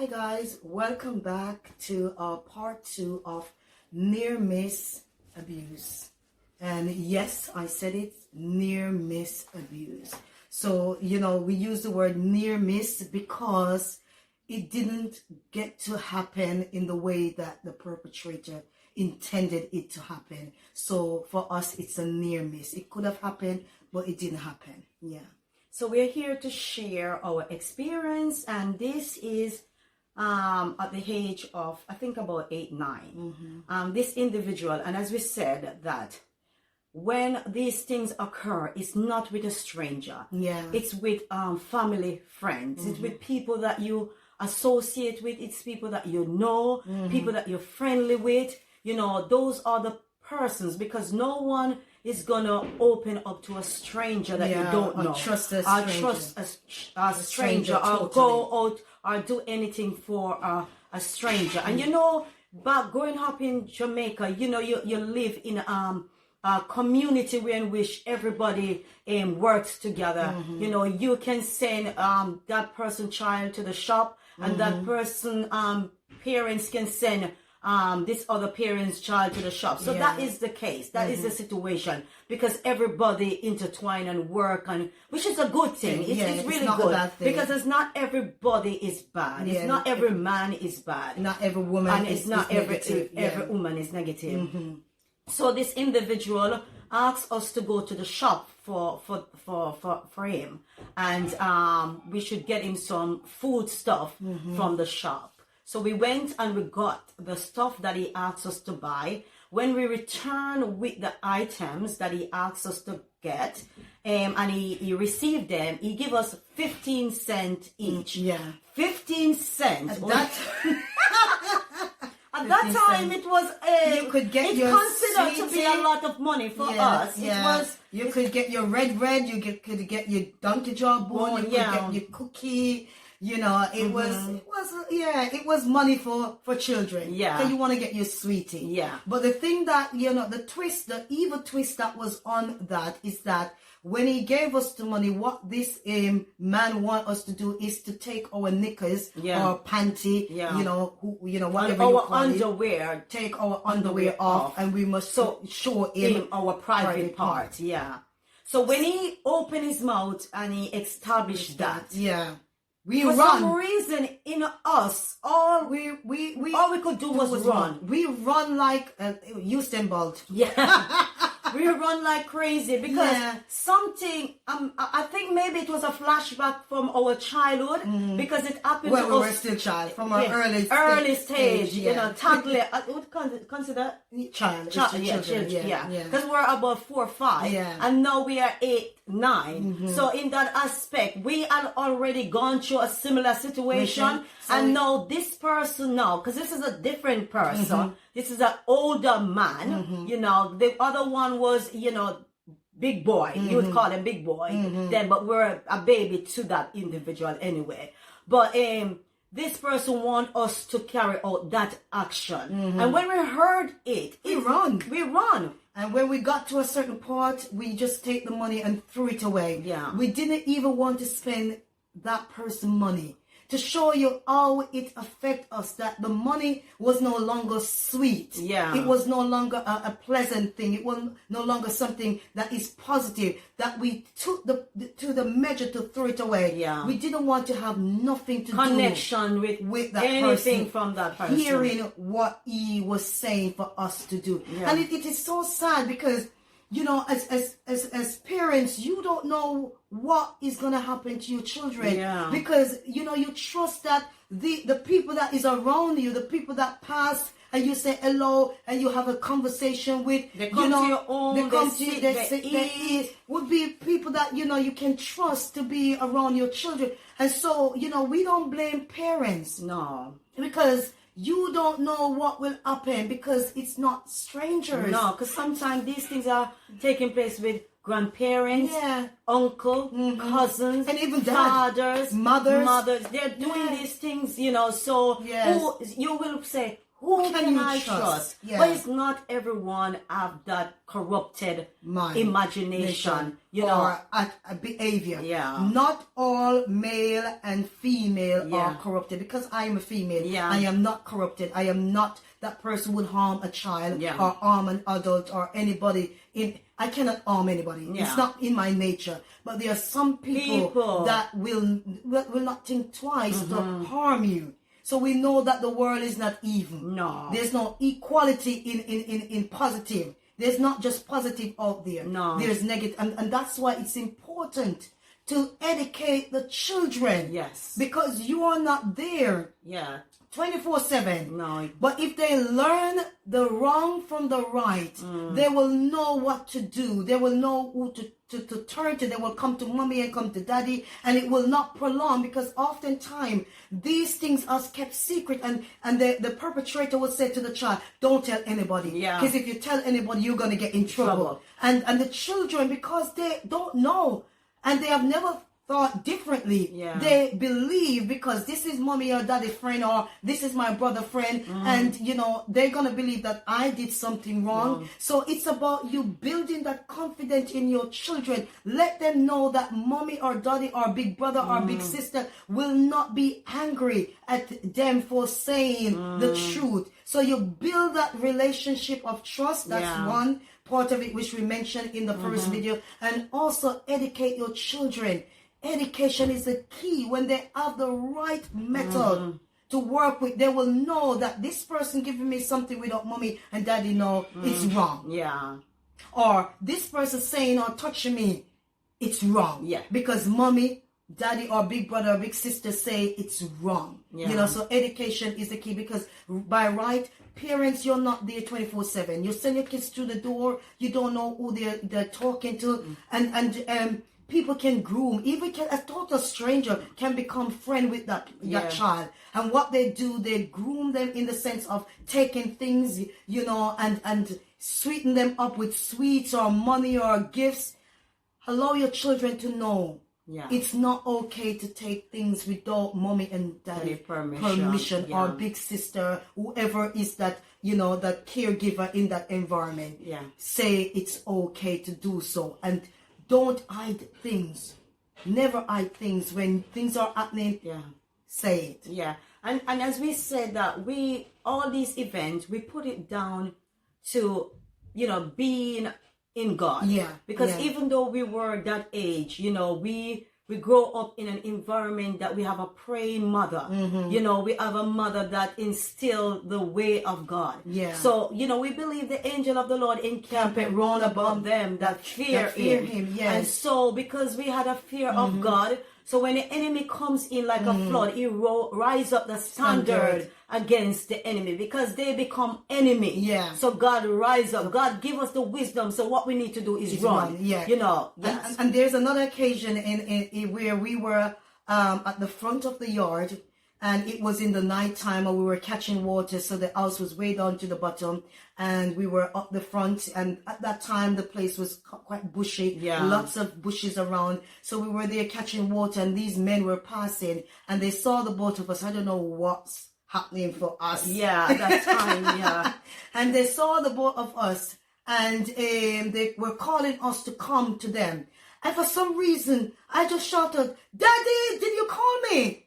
Hi guys, welcome back to part 2 of near miss abuse. And yes, I said it, near miss abuse. So, we use the word near miss because it didn't get to happen in the way that the perpetrator intended it to happen. So for us, it's a near miss. It could have happened, but it didn't happen. Yeah. So we're here to share our experience, and this is at the age of, I think, about 8, 9. This individual, and as we said, that when these things occur, it's not with a stranger. Yeah. It's with family, friends. It's with people that you associate with. It's people that you know, people that you're friendly with. Those are the persons, because no one is gonna open up to a stranger that you don't know. Trust a stranger, or totally. go out or do anything for a stranger. And back growing up in Jamaica, you live in a community in which everybody works together. You can send that person child to the shop, and that person parents can send this other parent's child to the shop. So that is the case. That is the situation, because everybody intertwine and work, and which is a good thing. It's really good, because it's not everybody is bad. It's not every man is bad. Not every woman and it's not every woman is negative. So this individual asked us to go to the shop for him, and we should get him some food stuff from the shop. So we went and we got the stuff that he asked us to buy. When we returned with the items that he asked us to get, and he received them, he gave us 15 cents each. 15 cents. At that time, it was you could get your considered to be a lot of money for us. Yeah. It was. You could get your red. Could get your donkey jawbone. You could get your cookie. It was money for children. Yeah. So you want to get your sweetie. Yeah. But the thing that, the evil twist that was on that is that when he gave us the money, what this man want us to do is to take our knickers or panty, whatever our underwear. Take our underwear off, and we must show him our private part. Yeah. So when he opened his mouth and he established that. Yeah. For some reason in us, all we could do was run. We run like Usain Bolt. Yeah. We run like crazy because something, I think maybe it was a flashback from our childhood, because it happened to us. We were still child, from our early stage, toddler, I would consider children. Because we're about 4 or 5, and now we are 8, 9. So in that aspect, we had already gone through a similar situation, and now this person because this is a different person. This is an older man. The other one was, big boy. You would call him big boy. Then, but we're a baby to that individual anyway. But this person want us to carry out that action. And when we heard it, we run. And when we got to a certain part, we just take the money and threw it away. Yeah. We didn't even want to spend that person money. To show you how it affect us, that the money was no longer sweet. Yeah. It was no longer a pleasant thing. It was no longer something that is positive, that we took to the measure to throw it away. Yeah. We didn't want to have nothing to connection do with that anything person, from that person. Hearing what he was saying for us to do. Yeah. And it is so sad because, as parents, you don't know what is going to happen to your children, because you trust that the people that is around you, the people that pass and you say hello and you have a conversation with, they come to your own, they come to you, they eat, would be people that you can trust to be around your children. And so we don't blame parents, because you don't know what will happen, because it's not strangers. No, because sometimes these things are taking place with grandparents, uncle, cousins, and even fathers, mothers. They're doing these things, so you will say, who can you I trust? trust? Yeah. But it's not everyone have that corrupted Mind, imagination, you know, or a behavior. Yeah. Not all male and female Yeah. are corrupted. Because I am a female, Yeah. I am not corrupted. I am not that person who would harm a child Yeah. or harm an adult or anybody. I cannot harm anybody. Yeah. It's not in my nature. But there are some people that will not think twice to harm you. So we know that the world is not even. No. There's no equality in positive. There's not just positive out there. No. There's negative. And that's why it's important to educate the children. Yes. Because you are not there. Yeah. 24/7. No. But if they learn the wrong from the right, they will know what to do. They will know who to turn to. They will come to mommy and come to daddy, and it will not prolong, because oftentimes these things are kept secret, and the perpetrator will say to the child, don't tell anybody. Yeah. Because if you tell anybody, you're going to get in trouble. And the children, because they don't know and they have never thought differently. Yeah. They believe because this is mommy or daddy friend, or this is my brother friend, and you know they're gonna believe that I did something wrong. So it's about you building that confidence in your children. Let them know that mommy or daddy or big brother or big sister will not be angry at them for saying the truth. So you build that relationship of trust. That's one part of it which we mentioned in the first video. And also educate your children. Education is the key. When they have the right method to work with, they will know that this person giving me something without mommy and daddy know it's wrong. Yeah. Or this person saying or touching me, it's wrong. Yeah. Because mommy, daddy, or big brother or big sister say it's wrong. Yeah. You know, so education is the key, because by right, parents, you're not there 24/7. You send your kids to the door, you don't know who they're talking to, and people can groom. Even a total stranger can become friend with that child. And what they do, they groom them in the sense of taking things, you know, and sweeten them up with sweets or money or gifts. Allow your children to know it's not okay to take things without mommy and daddy permission or big sister, whoever is that, you know, that caregiver in that environment. Say it's okay to do so. And don't hide things. Never hide things. When things are happening, say it. Yeah. And as we said that all these events, we put it down to, you know, being in God. Yeah. Because even though we were that age, you know, we grow up in an environment that we have a praying mother. You know, we have a mother that instilled the way of God. Yeah. So, you know, we believe the angel of the Lord encampeth round about them that fear him. Yes. And so, because we had a fear of God, so when the enemy comes in like a flood, he rise up the standard against the enemy, because they become enemy. Yeah. So God rise up. God give us the wisdom. So what we need to do is run. Yeah. You know. Yes. And there's another occasion in where we were at the front of the yard, and it was in the night time, and we were catching water, so the house was way down to the bottom, and we were up the front, and at that time the place was quite bushy, lots of bushes around, so we were there catching water, and these men were passing, and they saw the both of us. I don't know what's happening for us. Yeah, at that time, And they saw the both of us, and they were calling us to come to them. And for some reason, I just shouted, "Daddy, did you call me?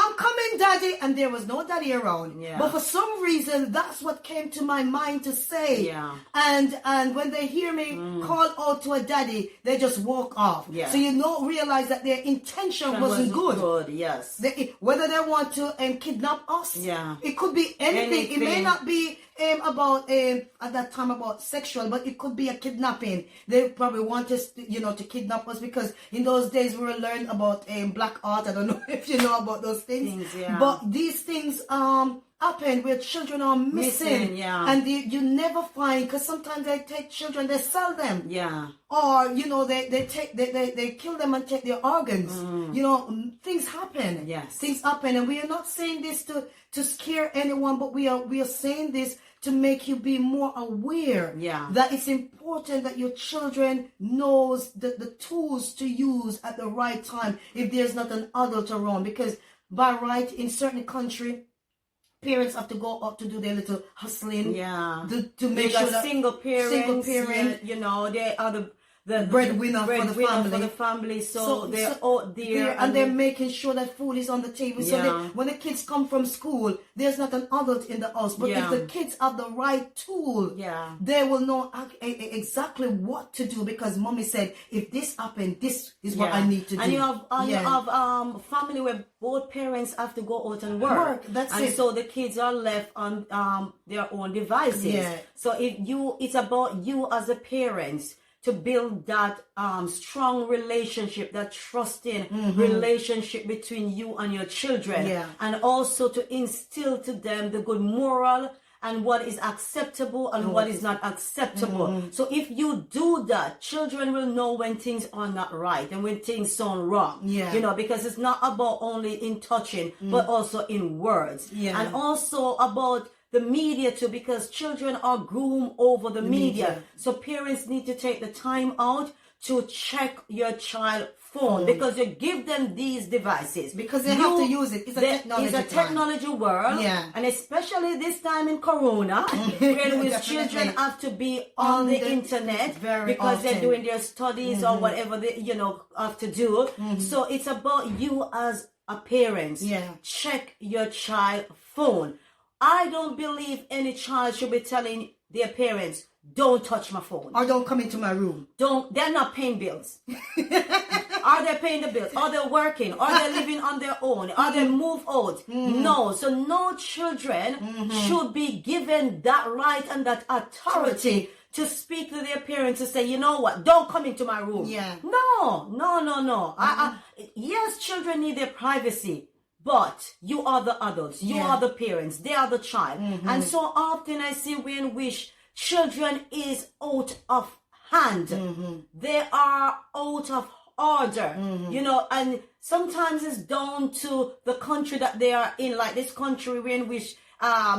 I'm coming, Daddy." And there was no daddy around. Yeah. But for some reason, that's what came to my mind to say. Yeah. And when they hear me call out to a daddy, they just walk off. Yeah. So you don't realize that their intention wasn't good. Yes. Whether they want to kidnap us. Yeah. It could be anything. It may not be about at that time about sexual, but it could be a kidnapping. They probably want us to kidnap us, because in those days we were learning about black art. I don't know if you know about those things. But these things happen where children are missing, and you never find, because sometimes they take children, they sell them, or they kill them and take their organs. Things happen. Things happen, and we are not saying this to scare anyone, but we are saying this to make you be more aware that it's important that your children knows the tools to use at the right time if there's not an adult around. Because by right, in certain country, parents have to go up to do their little hustling. Yeah. To make sure that single parent, you know, they are the breadwinner for the family, so they're out there and they're making sure that food is on the table. Yeah. So when the kids come from school, there's not an adult in the house. But if the kids have the right tool, they will know exactly what to do, because mommy said, if this happened, this is what I need to do. And you have family where both parents have to go out and work. And so the kids are left on their own devices. Yeah. So it's about you as a parents to build that strong relationship, that trusting relationship between you and your children, and also to instill to them the good moral and what is acceptable and what is not acceptable. So if you do that, children will know when things are not right and when things sound wrong. You know, because it's not about only in touching, but also in words. And also about the media too, because children are groomed over the media. So parents need to take the time out to check your child's phone, because you give them these devices. Because they have to use it. It's a technology world. And especially this time in Corona, when children have to be on the internet because they're doing their studies or whatever they, you know, have to do. So it's about you as a parent. Check your child's phone. I don't believe any child should be telling their parents, don't touch my phone. Or don't come into my room. They're not paying bills. Are they paying the bills? Are they working? Are they living on their own? Are they moved out? No. So no children should be given that right and that authority to speak to their parents to say, you know what, don't come into my room. No. Yes, children need their privacy. But you are the adults, you are the parents, they are the child. And so often I see when which children is out of hand. They are out of order, you know, and sometimes it's down to the country that they are in, like this country in which,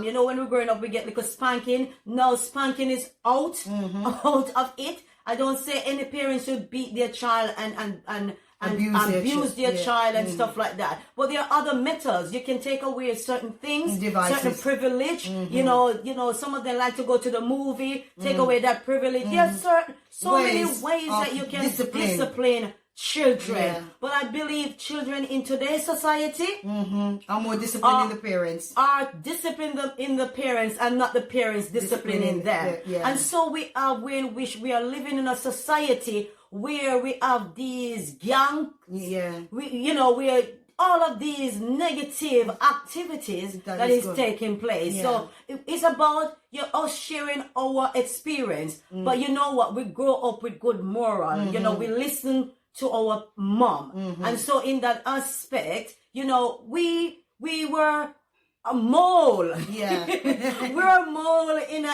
you know, when we're growing up, we get like a spanking. Now spanking is out of it. I don't say any parents should beat their child and abuse their child and stuff like that. But there are other methods. You can take away certain things, certain privilege. You know, some of them like to go to the movie, take away that privilege. There's so many ways that you can discipline children. But I believe children in today's society are more disciplined in the parents. Are disciplined in the parents and not the parents disciplining them. And so we are living in a society where we have these young, where all of these negative activities that is taking place. So it's about us sharing our experience. But you know what? We grow up with good moral. You know, we listen to our mom. And so in that aspect, you know, we were a mole. We're a mole in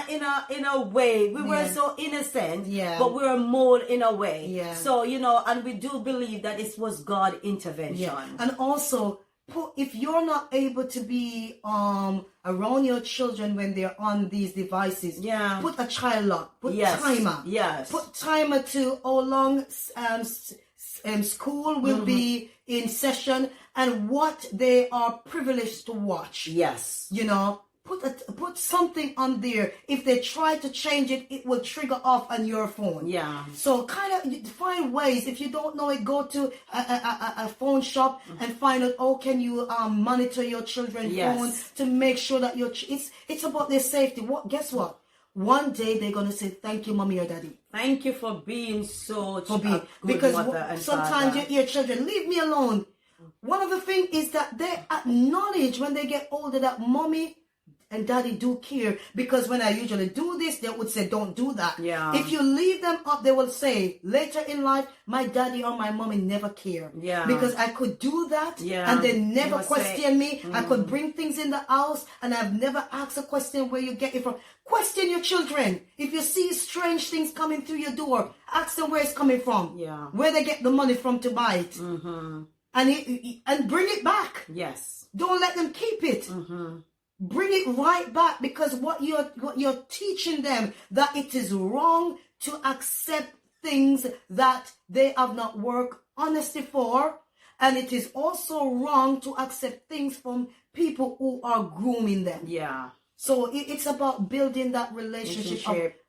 a way. We were so innocent, but we're a mole in a way. So, you know, and we do believe that it was God intervention. And also, if you're not able to be around your children when they're on these devices, put a child lock, put timer. Put timer to how long school will be in session and what they are privileged to watch. You know, put something on there. If they try to change it, it will trigger off on your phone. So kind of find ways. If you don't know it, go to a phone shop and find out how can you monitor your children's phones to make sure that it's about their safety. Guess what? One day they're gonna say, "Thank you, mommy or daddy. Thank you for being so good because mother and sometimes father." you hear children, "Leave me alone." One of the things is that they acknowledge when they get older that mommy and daddy do care, because when I usually do this, they would say, "Don't do that." If you leave them up, they will say later in life, "My daddy or my mommy never care." Because I could do that and they never question me. I could bring things in the house and I've never asked a question where you get it from. Question your children. If you see strange things coming through your door, ask them where it's coming from. Where they get the money from to buy it. And bring it back. Don't let them keep it. Bring it right back, because what you're teaching them, that it is wrong to accept things that they have not worked honestly for, And it is also wrong to accept things from people who are grooming them. Yeah. So it's about building that relationship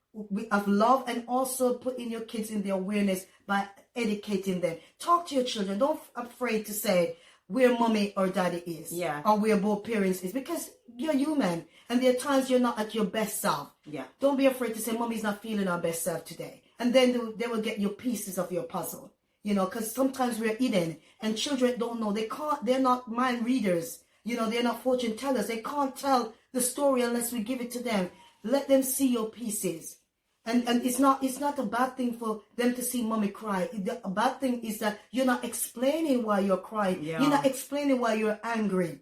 of love, and also putting your kids in the awareness by educating them. Talk to your children. Don't afraid to say where mommy or daddy is. Yeah. Or where both parents is, because you're human and there are times you're not at your best self. Yeah. Don't be afraid to say mommy's not feeling her best self today. And then they will get you pieces of your puzzle. You know, because sometimes we're hidden and children don't know. They're not mind readers. You know, they're not fortune tellers. They can't tell the story unless we give it to them. Let them see your pieces. And it's not a bad thing for them to see mommy cry. The bad thing is that you're not explaining why you're crying. Yeah. You're not explaining why you're angry.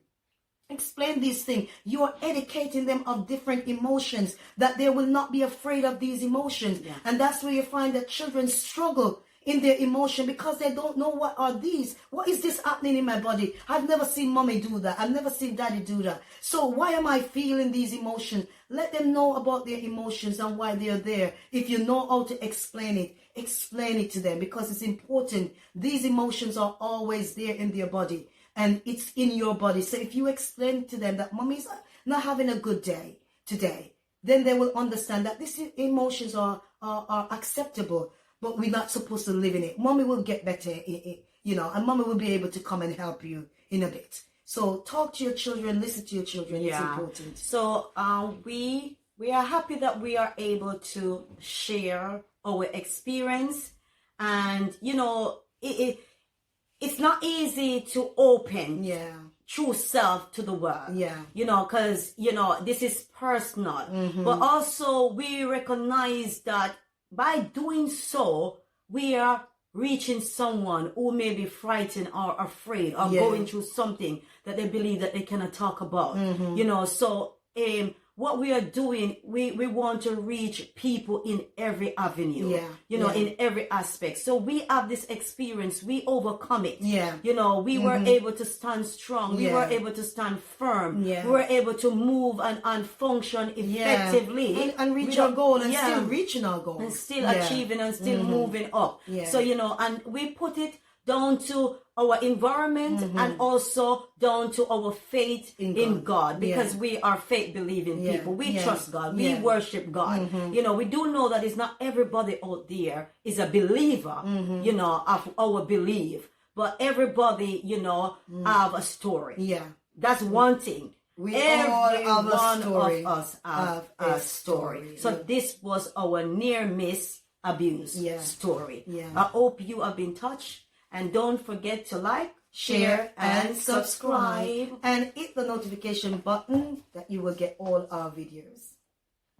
Explain these things. You are educating them of different emotions, that they will not be afraid of these emotions. Yeah. And that's where you find that children struggle in their emotion because they don't know what are these. What is this happening in my body? I've never seen mommy do that. I've never seen daddy do that. So why am I feeling these emotions? Let them know about their emotions and why they're there. If you know how to explain it to them, because it's important. These emotions are always there in their body and it's in your body. So if you explain to them that mommy's not having a good day today, then they will understand that these emotions are acceptable. But we're not supposed to live in it. Mommy will get better, you know, and mommy will be able to come and help you in a bit. So talk to your children, listen to your children. Yeah. It's important. So we are happy that we are able to share our experience, and you know, it's not easy to open true self to the world. Yeah. You know, because you know this is personal, but also we recognize that by doing so, we are reaching someone who may be frightened or afraid or going through something that they believe that they cannot talk about. You know, so what we are doing, we want to reach people in every avenue, you know, in every aspect. So we have this experience, we overcome it. You know, we were able to stand strong, we were able to stand firm, we were able to move and function effectively. And reach our goal and still reaching our goal. And still achieving and still moving up. So, you know, and we put it down to our environment and also down to our faith in God, because we are faith believing people. We trust God. We worship God. You know, we do know that it's not everybody out there is a believer, you know, of our belief, but everybody, you know, have a story. That's one thing. Every one of us have a story. So this was our near miss abuse story. I hope you have been touched. And don't forget to like, share, and subscribe. And hit the notification button that you will get all our videos.